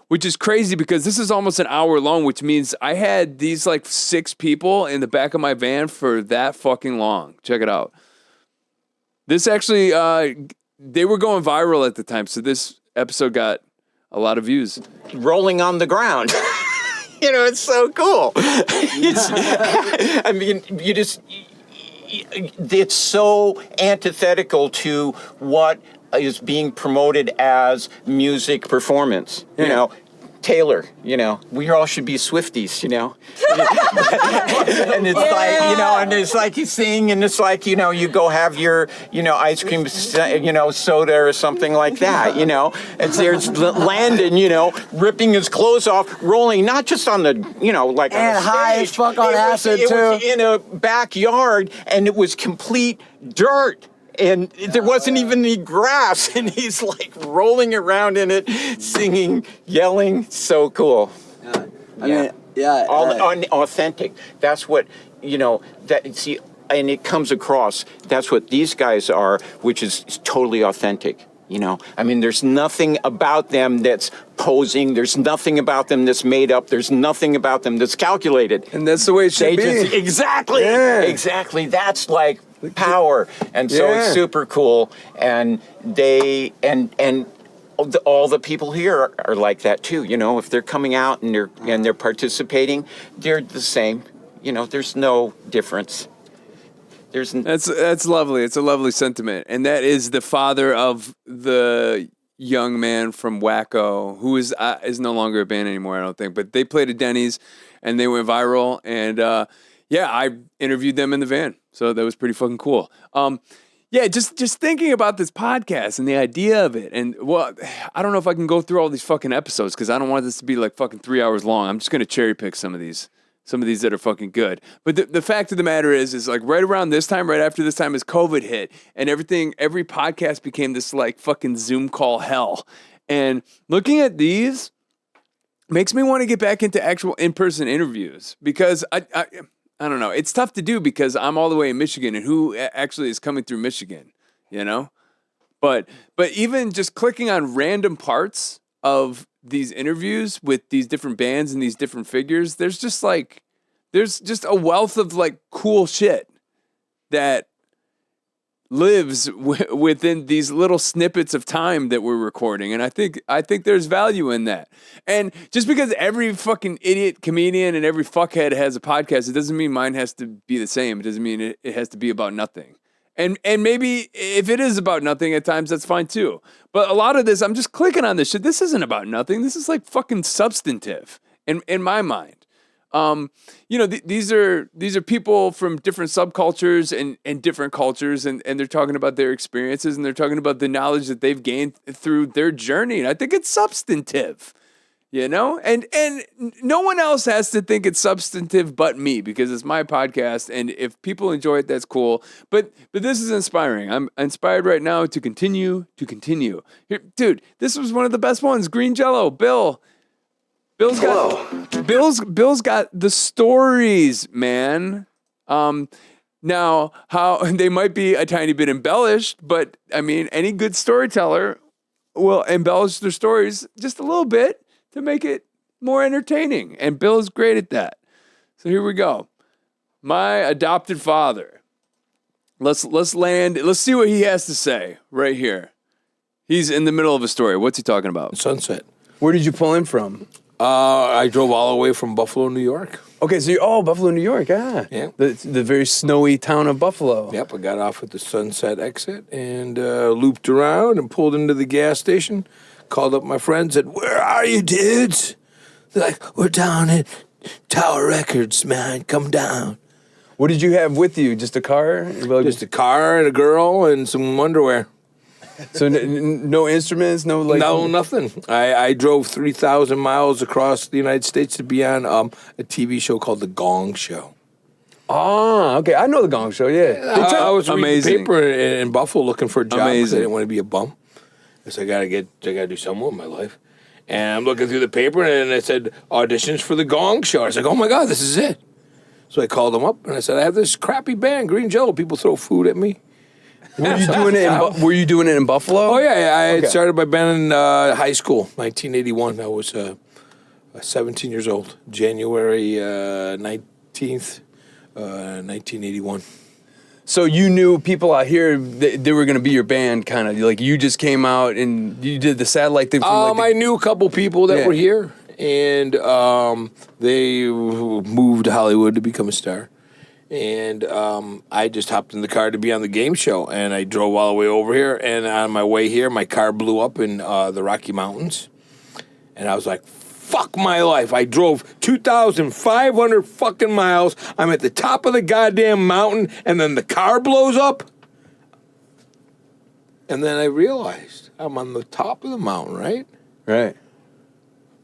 which is crazy because this is almost an hour long, which means I had these 6 people in the back of my van for that fucking long. Check it out. This actually, they were going viral at the time, so this episode got a lot of views. Rolling on the ground. It's so cool. It's so antithetical to what is being promoted as music performance. You know, Taylor, we all should be Swifties, and it's and it's like you sing, and it's like, you go have your, ice cream, soda or something like that, and there's Landon, ripping his clothes off, rolling, not just on the, like and on high as fuck on acid, too. It was in a backyard, and it was complete dirt. And there wasn't even any grass, and he's rolling around in it, singing, yelling. So cool. Authentic. That's what, and it comes across. That's what these guys are, which is totally authentic. There's nothing about them that's posing. There's nothing about them that's made up. There's nothing about them that's calculated. And that's the way it should be. Exactly. Yeah. Exactly. That's power. And so it's super cool. And all the people here are like that too. If they're coming out and they're participating, they're the same. There's no difference. That's lovely. It's a lovely sentiment. And that is the father of the young man from Wacko, who is no longer a band anymore, I don't think. But they played at Denny's and they went viral. And I interviewed them in the van. So that was pretty fucking cool. Just thinking about this podcast and the idea of it. And I don't know if I can go through all these fucking episodes because I don't want this to be fucking 3 hours long. I'm just going to cherry pick some of these that are fucking good. But the fact of the matter is right around this time, right after this time, as COVID hit and every podcast became this fucking Zoom call hell. And looking at these makes me want to get back into actual in-person interviews because I don't know. It's tough to do because I'm all the way in Michigan and who actually is coming through Michigan, But even just clicking on random parts of these interviews with these different bands and these different figures, there's just a wealth of cool shit that lives within these little snippets of time that we're recording. And I think there's value in that. And just because every fucking idiot comedian and every fuckhead has a podcast, it doesn't mean mine has to be the same. It doesn't mean it has to be about nothing. And maybe if it is about nothing at times, that's fine too. But a lot of this, I'm just clicking on this shit. This isn't about nothing. This is fucking substantive in my mind. These are people from different subcultures and different cultures, and they're talking about their experiences, and they're talking about the knowledge that they've gained through their journey. And I think it's substantive, and no one else has to think it's substantive but me, because it's my podcast. And if people enjoy it, that's cool. But this is inspiring. I'm inspired right now to continue. Here, dude, this was one of the best ones. Green Jello, Bill's got the stories, man. Now, how they might be a tiny bit embellished, but I mean, any good storyteller will embellish their stories just a little bit to make it more entertaining. And Bill is great at that. So here we go. My adopted father. Let's land. Let's see what he has to say right here. He's in the middle of a story. What's he talking about? Sunset. Where did you pull in from? I drove all the way from Buffalo, New York. Okay, so Buffalo, New York, yeah. The very snowy town of Buffalo. Yep, I got off at the Sunset exit and looped around and pulled into the gas station, called up my friends, said, "Where are you, dudes?" They're like, "We're down at Tower Records, man, come down." What did you have with you? Just a car? Just a car and a girl and some underwear. So no instruments, no nothing. I drove 3,000 miles across the United States to be on a TV show called The Gong Show. Oh, okay. I know The Gong Show, yeah. I was reading the paper in Buffalo looking for a job because I didn't want to be a bum. So I gotta do something with my life. And I'm looking through the paper and it said auditions for The Gong Show. I was like, oh my God, this is it. So I called them up and I said, I have this crappy band, Green Jello. People throw food at me. Were you doing it in Buffalo? Oh, yeah. I had started my band in high school, 1981. I was 17 years old, January 19th, 1981. So you knew people out here, they were going to be your band, kind of. Like, you just came out and you did the satellite thing. I knew a couple people that were here, and they moved to Hollywood to become a star. And I just hopped in the car to be on the game show, and I drove all the way over here. And on my way here, my car blew up in the Rocky Mountains. And I was like, fuck my life. I drove 2,500 fucking miles. I'm at the top of the goddamn mountain, and then the car blows up. And then I realized I'm on the top of the mountain, right? Right.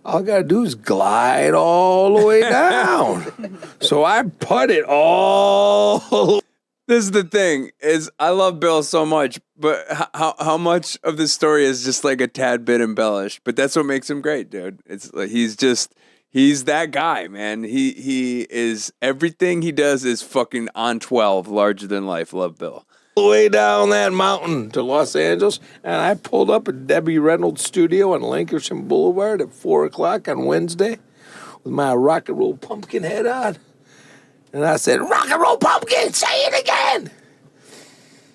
All I got to do is glide all the way down. So I putted all. This is the thing, is I love Bill so much, but how much of this story is just like a tad bit embellished? But that's what makes him great, dude. It's like he's that guy, man. He is, everything he does is fucking on 12, larger than life. Love Bill. Way down that mountain to Los Angeles, and I pulled up at Debbie Reynolds' studio on Lankershim Boulevard at 4 o'clock on Wednesday with my rock and roll pumpkin head on. And I said, "Rock and roll pumpkin, say it again."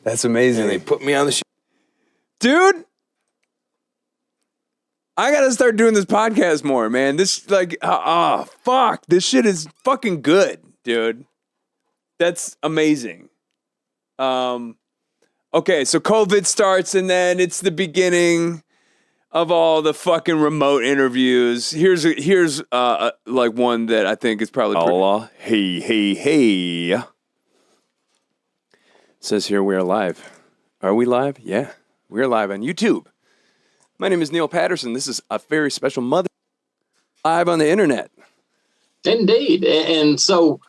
That's amazing. And they put me on the show. Dude, I got to start doing this podcast more, man. This, fuck. This shit is fucking good, dude. That's amazing. Okay, so COVID starts, and then it's the beginning of all the fucking remote interviews. Here's like one that I think is probably hey. It says here we are live. Are we live? Yeah, we're live on YouTube. My name is Neil Patterson. This is a very special mother live on the internet. Indeed, and so.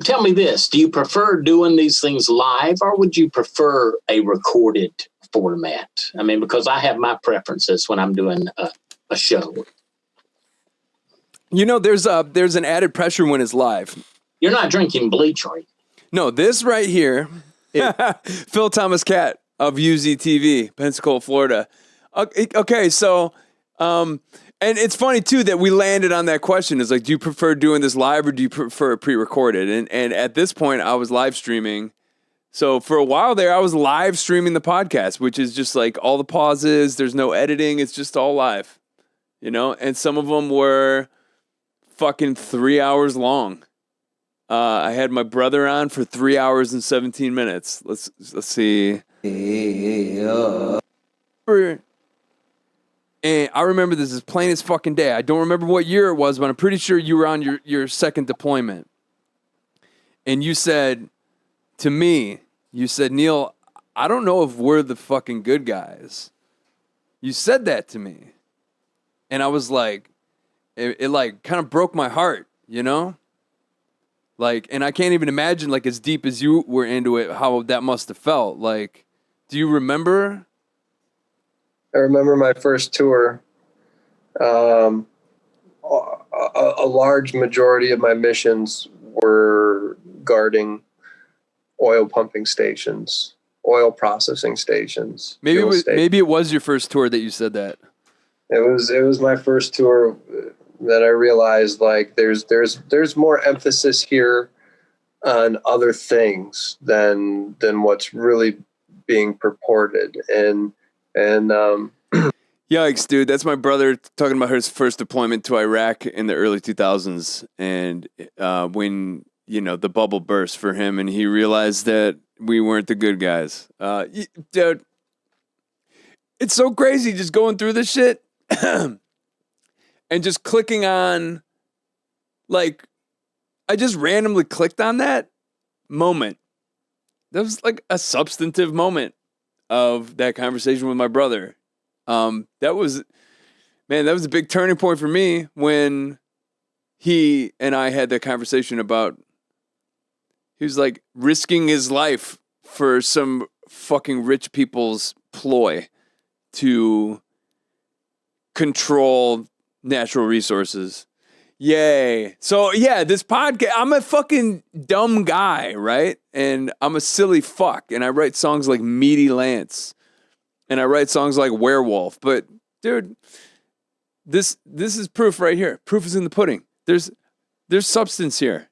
Tell me this, do you prefer doing these things live, or would you prefer a recorded format? I mean, because I have my preferences when I'm doing a show. You know, there's an added pressure when it's live. You're not drinking bleach, are you? No, this right here, Phil Thomas Cat of UZTV, Pensacola, Florida. Okay, so... and it's funny, too, that we landed on that question. It's like, do you prefer doing this live or do you prefer pre-recorded? And at this point, I was live streaming. So for a while there, I was live streaming the podcast, which is just like all the pauses. There's no editing. It's just all live, you know? And some of them were fucking 3 hours long. I had my brother on for 3 hours and 17 minutes. Let's see. And I remember this as plain as fucking day. I don't remember what year it was, but I'm pretty sure you were on your second deployment. And you said to me, Neil, I don't know if we're the fucking good guys. You said that to me. And I was like, it like kind of broke my heart, you know? Like, and I can't even imagine, like, as deep as you were into it, how that must have felt. Like, do you remember? I remember my first tour. A large majority of my missions were guarding oil pumping stations, oil processing stations. Maybe it was your first tour that you said that. It was my first tour that I realized, like, there's more emphasis here on other things than what's really being purported. And Yikes, dude. That's my brother talking about his first deployment to Iraq in the early 2000s. And when, the bubble burst for him and he realized that we weren't the good guys. Dude, it's so crazy just going through this shit and just clicking on, like, I just randomly clicked on that moment. That was like a substantive moment of that conversation with my brother. That was a big turning point for me when he and I had that conversation about, he was like risking his life for some fucking rich people's ploy to control natural resources. Yay. So yeah, this podcast, I'm a fucking dumb guy, right? And I'm a silly fuck. And I write songs like Meaty Lance. And I write songs like Werewolf. But dude, this is proof right here. Proof is in the pudding. There's substance here.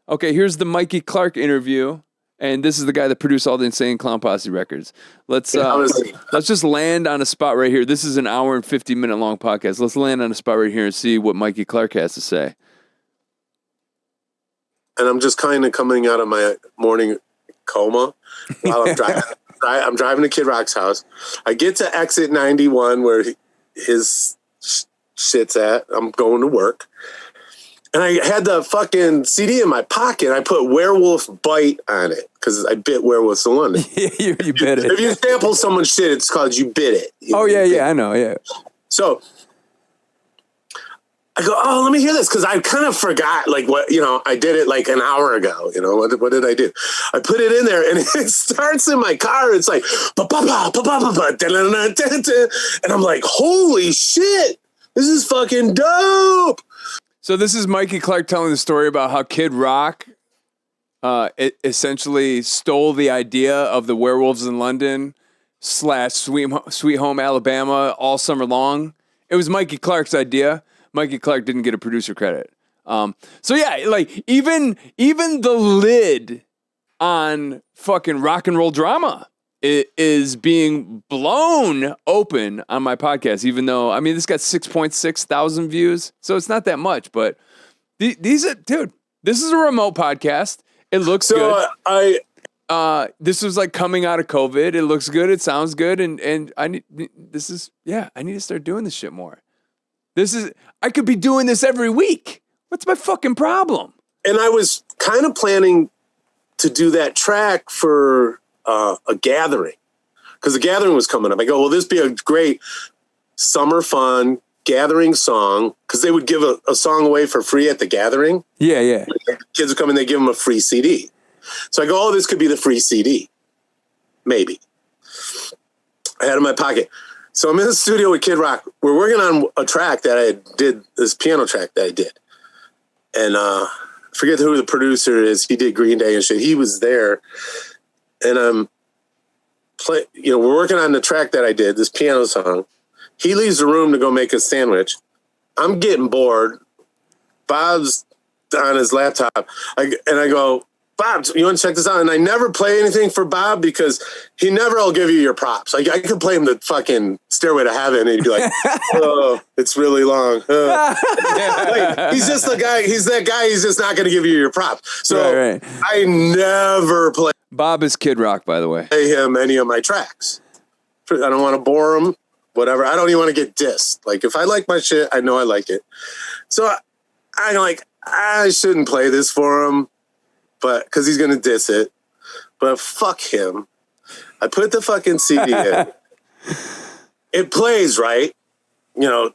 Okay, here's the Mikey Clark interview. And this is the guy that produced all the Insane Clown Posse records. Let's just land on a spot right here. This is an hour and 50-minute long podcast. Let's land on a spot right here and see what Mikey Clark has to say. And I'm just kind of coming out of my morning coma while I'm driving. I'm driving to Kid Rock's house. I get to exit 91 where his shit's at. I'm going to work. And I had the fucking CD in my pocket. I put Werewolf Bite on it because I bit Werewolves in London. you bit it. If you sample someone's shit, it's called You Bit It. Yeah, I know, yeah. So I go, let me hear this because I kind of forgot, like, what, I did it like an hour ago. What did I do? I put it in there and it starts in my car. It's like, and I'm like, holy shit, this is fucking dope. So this is Mikey Clark telling the story about how Kid Rock essentially stole the idea of the Werewolves in London / Sweet Home Alabama all summer long. It was Mikey Clark's idea. Mikey Clark didn't get a producer credit. So yeah, like even the lid on fucking rock and roll drama is being blown open on my podcast, even though, this got 6.6 thousand views. So it's not that much, but these are, dude, this is a remote podcast. It looks good. This was like coming out of COVID. It looks good. It sounds good. And I need to start doing this shit more. I could be doing this every week. What's my fucking problem? And I was kind of planning to do that track for a gathering because the gathering was coming up. I go, well, this be a great summer fun gathering song because they would give a song away for free at the gathering. Yeah. Kids would come and they give them a free CD. So I go, this could be the free CD. Maybe. I had it in my pocket. So I'm in the studio with Kid Rock. We're working on a track that I did, this piano track that I did. And I forget who the producer is. He did Green Day and shit. He was there. And we're working on the track that I did, this piano song. He leaves the room to go make a sandwich. I'm getting bored. Bob's on his laptop. And I go, Bob, you want to check this out? And I never play anything for Bob because he never will give you your props. Like I could play him the fucking Stairway to Heaven and he'd be like, oh, it's really long. Like, he's just the guy. He's that guy. He's just not going to give you your props. So right. I never play. Bob is Kid Rock, by the way. Play him any of my tracks. I don't want to bore him. whatever. I don't even want to get dissed. Like, if I like my shit, I know I like it. So I'm like, I shouldn't play this for him, but because he's going to diss it. But fuck him. I put the fucking CD in. It plays, right? You know,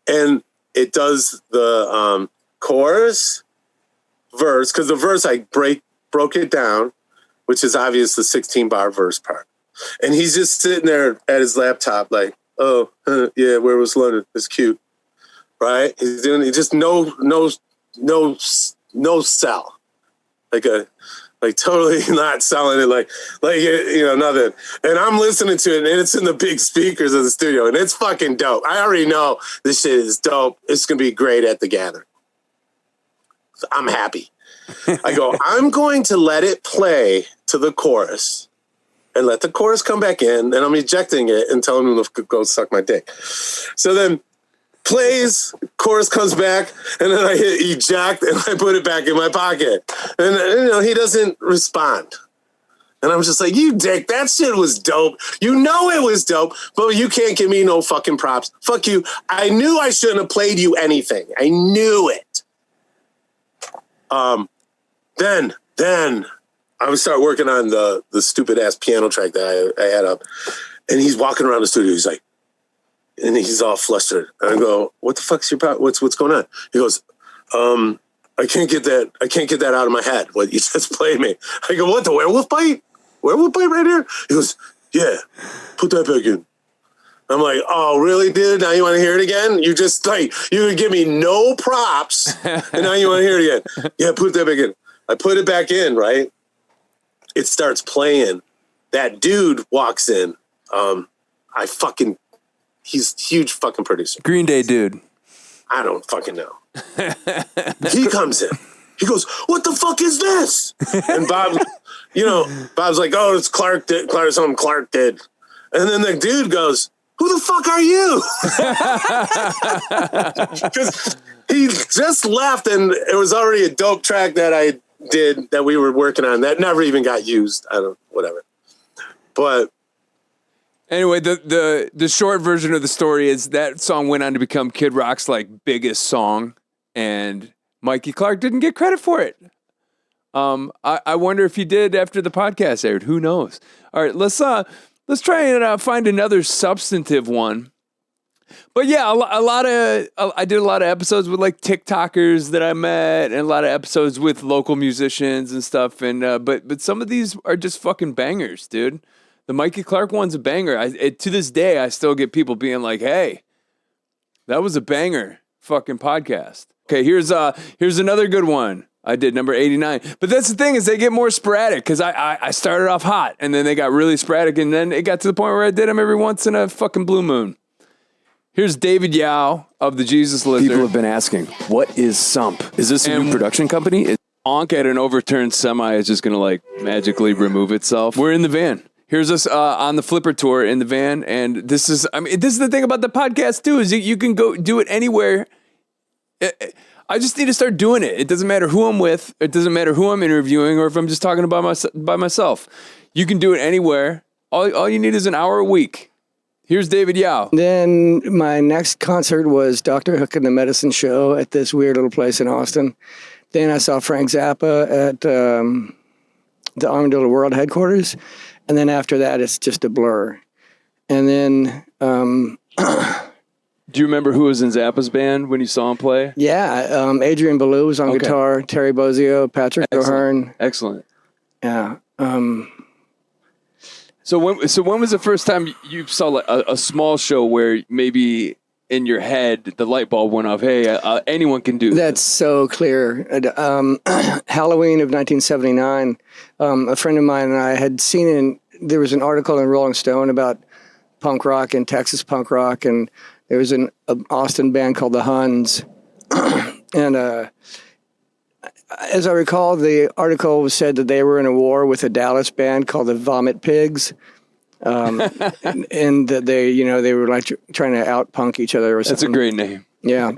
and it does the chorus, verse, because the verse I broke it down, which is obvious the 16-bar verse part. And he's just sitting there at his laptop like, oh, yeah, where was London? It's cute, right? He's doing just no sell, like totally not selling it, like nothing. And I'm listening to it, and it's in the big speakers of the studio, and it's fucking dope. I already know this shit is dope. It's gonna be great at the Gander. So I'm happy. I go, I'm going to let it play to the chorus and let the chorus come back in, and I'm ejecting it and telling him to go suck my dick. So then plays, chorus comes back, and then I hit eject and I put it back in my pocket. And he doesn't respond. And I'm just like, you dick, that shit was dope. You know it was dope, but you can't give me no fucking props. Fuck you. I knew I shouldn't have played you anything. I knew it. Then I would start working on the stupid ass piano track that I had up, and he's walking around the studio. He's like, and he's all flustered. And I go, what the fuck's your problem? What's going on? He goes, I can't get that out of my head. What you just played me. I go, what, the werewolf bite? Werewolf bite right here? He goes, yeah, put that back in. I'm like, oh, really, dude? Now you want to hear it again? You just you would give me no props, and now you want to hear it again. Yeah, put that back in. I put it back in, right? It starts playing. That dude walks in. He's a huge fucking producer. Green Day dude. I don't fucking know. He comes in. He goes, what the fuck is this? And Bob's like, oh, it's Clark did. Something Clark did. And then the dude goes, who the fuck are you? Because he just left, and it was already a dope track that I did that we were working on that never even got used. Whatever. But anyway, the short version of the story is that song went on to become Kid Rock's biggest song, and Mikey Clark didn't get credit for it. I wonder if he did after the podcast aired. Who knows? All right, let's try and find another substantive one. But yeah, I did a lot of episodes with TikTokers that I met, and a lot of episodes with local musicians and stuff. And but some of these are just fucking bangers, dude. The Mikey Clark one's a banger. To this day, I still get people being like, "Hey, that was a banger, fucking podcast." Okay, here's another good one. I did number 89. But that's the thing, is they get more sporadic, because I started off hot, and then they got really sporadic, and then it got to the point where I did them every once in a fucking blue moon. Here's David Yao of the Jesus Lizard. People have been asking, what is SUMPP? Is this a new production company? Honk at an overturned semi is just going to magically remove itself. We're in the van. Here's us on the Flipper tour in the van, and this is the thing about the podcast too, is you can go do it anywhere. I just need to start doing it. It doesn't matter who I'm with. It doesn't matter who I'm interviewing, or if I'm just talking about by myself. You can do it anywhere. All you need is an hour a week. Here's David Yao. Then my next concert was Dr. Hook and the Medicine Show at this weird little place in Austin. Then I saw Frank Zappa at the Armadillo World headquarters. And then after that, it's just a blur. And then... Do you remember who was in Zappa's band when you saw him play? Yeah, Adrian Ballou was on guitar, Terry Bozzio, Patrick O'Hearn. Excellent. Yeah. So when was the first time you saw a small show where maybe in your head the light bulb went off? Hey, anyone can do this. That's so clear. Halloween of 1979, a friend of mine and I had seen there was an article in Rolling Stone about punk rock and Texas punk rock, and there was an Austin band called the Huns. And as I recall, the article said that they were in a war with a Dallas band called the Vomit Pigs. And that they were trying to out-punk each other or something. That's a great name. Yeah.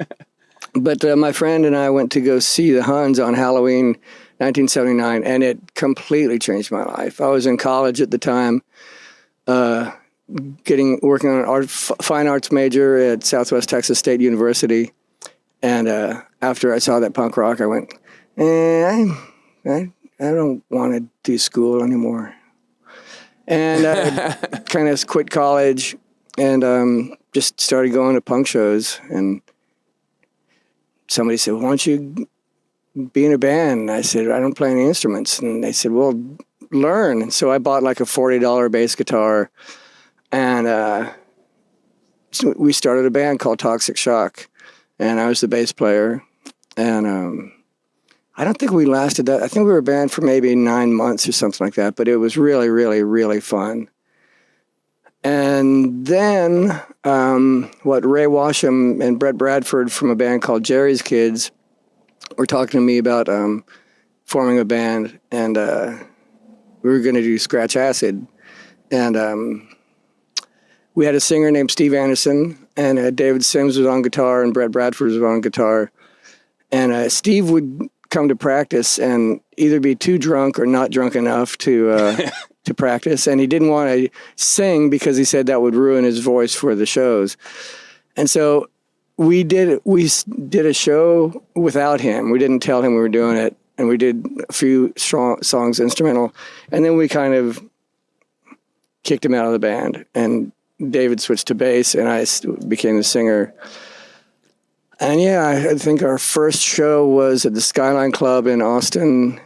But my friend and I went to go see the Huns on Halloween 1979, and it completely changed my life. I was in college at the time. working on an fine arts major at Southwest Texas State University. And after I saw that punk rock, I went, I don't want to do school anymore. And I kind of quit college and just started going to punk shows. And somebody said, why don't you be in a band? And I said, I don't play any instruments. And they said, well, learn. And so I bought like a $40 bass guitar. And so we started a band called Toxic Shock. And I was the bass player. And I don't think we lasted that. I think we were banned for maybe 9 months or something like that. But it was really, really, really fun. And then Ray Washam and Brett Bradford from a band called Jerry's Kids were talking to me about forming a band. And we were going to do Scratch Acid. And we had a singer named Steve Anderson. And David Sims was on guitar and Brett Bradford was on guitar. And Steve would come to practice and either be too drunk or not drunk enough to practice. And he didn't want to sing because he said that would ruin his voice for the shows. And so we did a show without him. We didn't tell him we were doing it. And we did a few strong songs instrumental. And then we kind of kicked him out of the band. And David switched to bass, and I became the singer. And yeah, I think our first show was at the Skyline Club in Austin.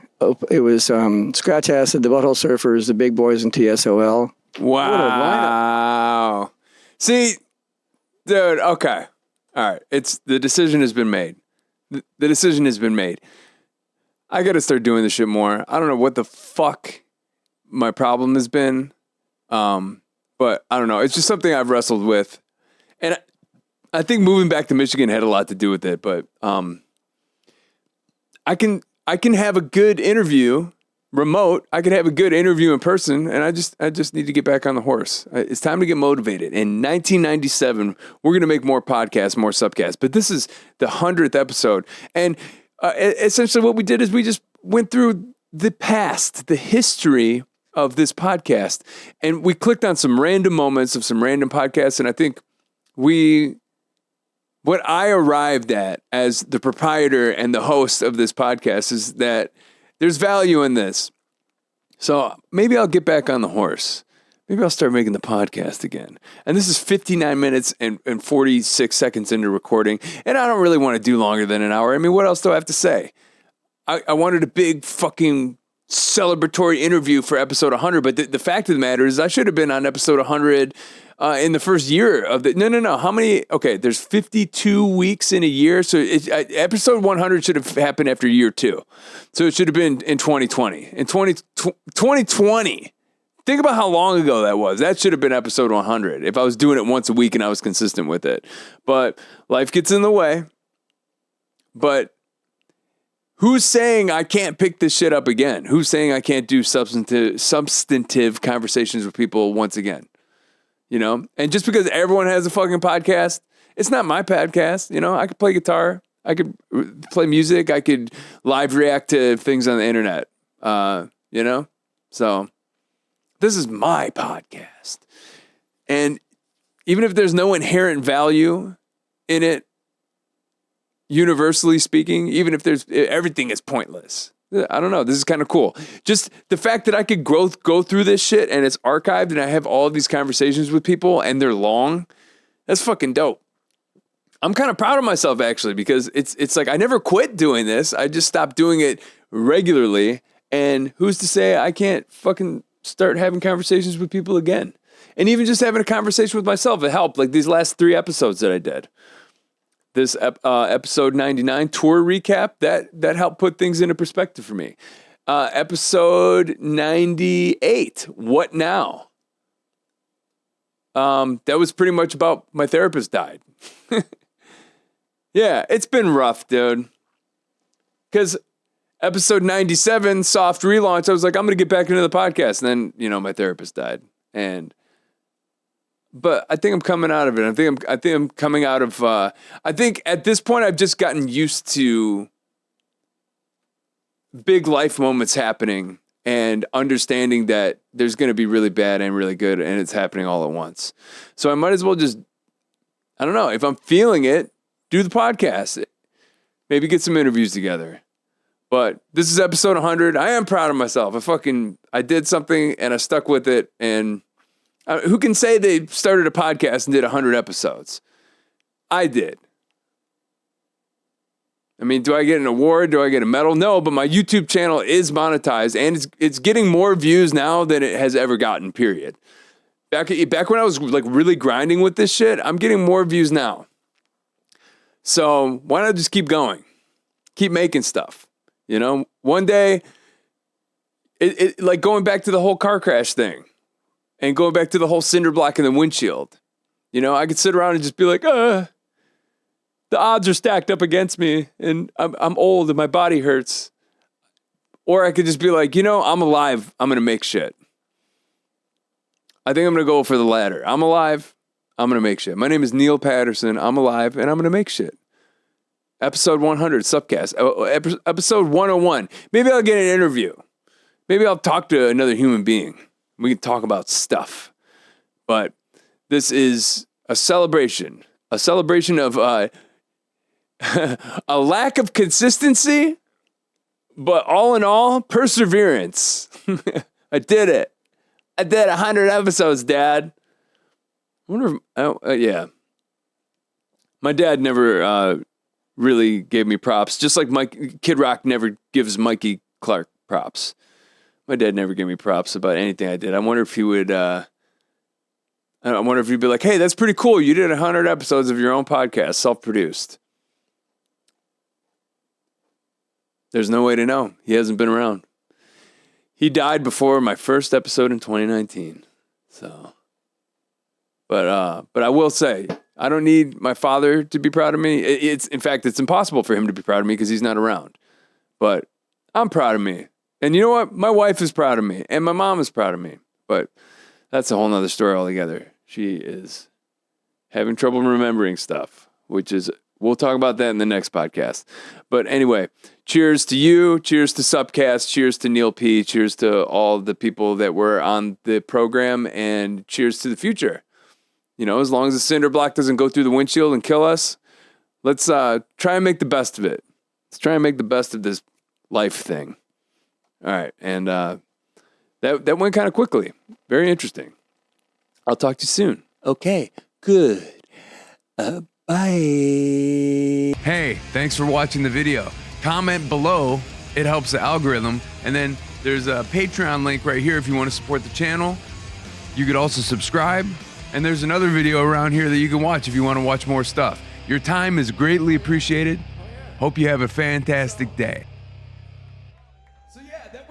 It was Scratch Acid, the Butthole Surfers, the Big Boys, and TSOL. Wow. See, dude, okay. All right. The decision has been made. The decision has been made. I got to start doing this shit more. I don't know what the fuck my problem has been. But I don't know. It's just something I've wrestled with. And I think moving back to Michigan had a lot to do with it. But I can have a good interview remote. I can have a good interview in person. And I just need to get back on the horse. It's time to get motivated. In 1997, we're going to make more podcasts, more SUPcasts. But this is the 100th episode. And essentially what we did is we just went through the past, the history of this podcast. And we clicked on some random moments of some random podcasts. And I think what I arrived at as the proprietor and the host of this podcast is that there's value in this. So maybe I'll get back on the horse. Maybe I'll start making the podcast again. And this is 59 minutes and 46 seconds into recording. And I don't really want to do longer than an hour. I mean, what else do I have to say? I wanted a big fucking celebratory interview for episode 100, but the fact of the matter is I should have been on episode 100 in the first year of the... No. How many... Okay, there's 52 weeks in a year, so episode 100 should have happened after year 2. So it should have been in 2020. In 2020, think about how long ago that was. That should have been episode 100 if I was doing it once a week and I was consistent with it. But life gets in the way. But... who's saying I can't pick this shit up again? Who's saying I can't do substantive conversations with people once again? You know? And just because everyone has a fucking podcast, it's not my podcast. You know, I could play guitar. I could play music. I could live react to things on the internet. You know? So this is my podcast. And even if there's no inherent value in it, universally speaking, even if everything is pointless. I don't know. This is kind of cool. Just the fact that I could go through this shit and it's archived and I have all of these conversations with people and they're long. That's fucking dope. I'm kind of proud of myself actually, because it's like I never quit doing this. I just stopped doing it regularly. And who's to say I can't fucking start having conversations with people again? And even just having a conversation with myself, it helped. Like these last 3 episodes that I did. This episode 99 tour recap, that helped put things into perspective for me. Episode 98, What Now? That was pretty much about my therapist died. Yeah, it's been rough, dude. Because episode 97, soft relaunch, I was like, I'm going to get back into the podcast. And then, my therapist died. But I think I'm coming out of it. I think I'm coming out of. I think at this point I've just gotten used to big life moments happening and understanding that there's going to be really bad and really good, and it's happening all at once. So I might as well just, I don't know, if I'm feeling it, do the podcast. Maybe get some interviews together. But this is episode 100. I am proud of myself. I did something and I stuck with it. And who can say they started a podcast and did 100 episodes? I did. I mean, do I get an award? Do I get a medal? No, but my YouTube channel is monetized and it's getting more views now than it has ever gotten, period. Back when I was like really grinding with this shit, I'm getting more views now. So why not just keep going? Keep making stuff. You know, one day, it like going back to the whole car crash thing and going back to the whole cinder block in the windshield. You know, I could sit around and just be like, the odds are stacked up against me and I'm old and my body hurts. Or I could just be like, you know, I'm alive. I'm going to make shit. I think I'm going to go for the latter. I'm alive. I'm going to make shit. My name is Neil Patterson. I'm alive and I'm going to make shit. Episode 100, SUPcast. Episode 101. Maybe I'll get an interview. Maybe I'll talk to another human being. We can talk about stuff. But this is a celebration. A celebration of a lack of consistency, but all in all, perseverance. I did it. I did 100 episodes, Dad. I wonder if, yeah. My dad never really gave me props, just like Kid Rock never gives Mikey Clark props. My dad never gave me props about anything I did. I wonder if he would, I wonder if he'd be like, hey, that's pretty cool. You did 100 episodes of your own podcast, self-produced. There's no way to know. He hasn't been around. He died before my first episode in 2019. So, but I will say, I don't need my father to be proud of me. In fact, it's impossible for him to be proud of me because he's not around. But I'm proud of me. And you know what? My wife is proud of me. And my mom is proud of me. But that's a whole nother story altogether. She is having trouble remembering stuff, which is, we'll talk about that in the next podcast. But anyway, cheers to you. Cheers to SUPcast. Cheers to Neil P. Cheers to all the people that were on the program. And cheers to the future. You know, as long as the cinder block doesn't go through the windshield and kill us, let's try and make the best of it. Let's try and make the best of this life thing. All right. And that went kind of quickly. Very interesting. I'll talk to you soon. Okay. Good. Bye. Hey, thanks for watching the video. Comment below. It helps the algorithm. And then there's a Patreon link right here if you want to support the channel. You could also subscribe. And there's another video around here that you can watch if you want to watch more stuff. Your time is greatly appreciated. Hope you have a fantastic day.